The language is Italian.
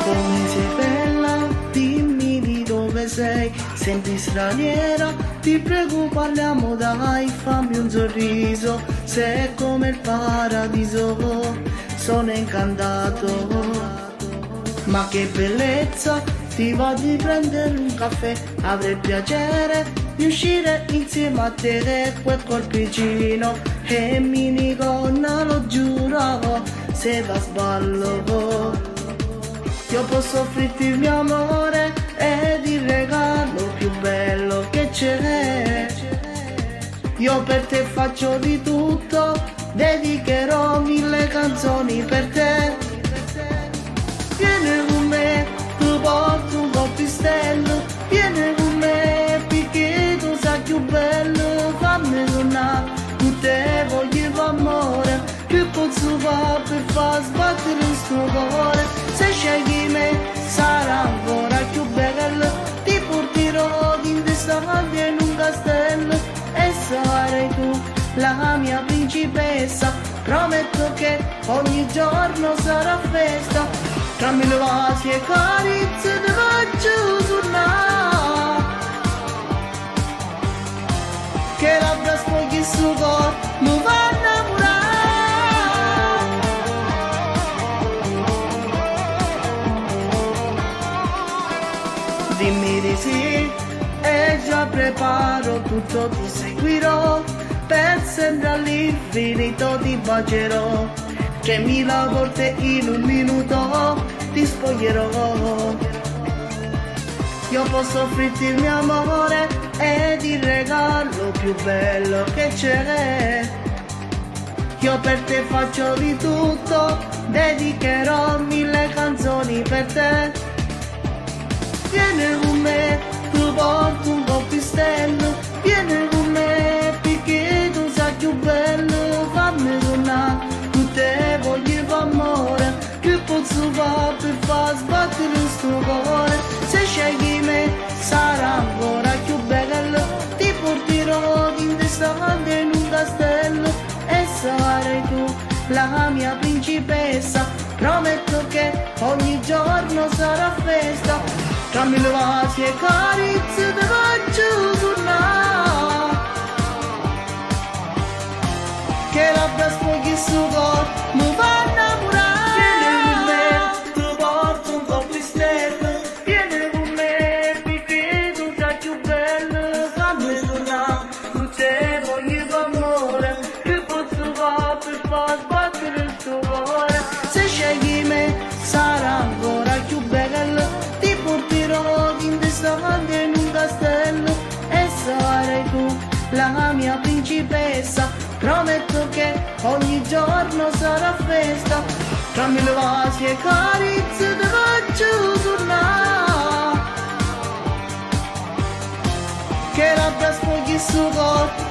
Come sei bella, dimmi di dove sei, senti straniera, ti prego parliamo dai, fammi un sorriso, sei come il paradiso, sono incantato. Ma che bellezza, ti va di prendere un caffè, avrei piacere di uscire insieme a te, quel corpicino e minigonna, lo giuro, se va a sballo. Io posso offrirti il mio amore ed il regalo più bello che c'è. Io per te faccio di tutto, dedicherò 1000 canzoni per te. Vieni con me, tu porto un po' pistello, vieni con me, perché tu sei più bello, fammi tornare, tu te voglio amore, che posso fare per far sbattere il suo cuore, se scegli me sarà ancora più bello, ti porterò in d'estate in un castello e sarai tu la mia principessa, prometto che ogni giorno sarà festa. Tra mille vasi e carezze ti faccio suonare, che labbra spogli il suo corpo mi fa innamorare. Dimmi di sì e già preparo tutto, ti seguirò per sempre all'infinito, ti bacerò, che 1000 volte in un minuto ti spoglierò. Io posso offrirti il mio amore ed il regalo più bello che c'è. Io per te faccio di tutto, dedicherò 1000 canzoni per te. Vieni con me, tu porto un po' pistello, vieni con me, perché tu sei più bello, fammi tornare, tu te voglio amore, che posso fare per far sbattere il suo cuore, se scegli me sarà ancora più bello, ti porterò in d'estate in un castello e sarai tu la mia principessa, prometto che ogni giorno sarà festa. Tra mille vasi e carezze ti faccio suonare, che labbra spogli il suo corpo mi fa innamorare. Vieni con me, ti porto un po' pistello, vieni con me, perché tu sei più bello, fammi tornare, tu te voglio amore, che posso fare per far sbattere il tuo cuore, se scegli me sarà ancora più bello, ti porterò in d'estate in un castello e sarai tu la mia principessa, prometto che ogni giorno sarà festa. Tra mille vasi e carezze ti faccio suonare, che labbra spogli il suo corpo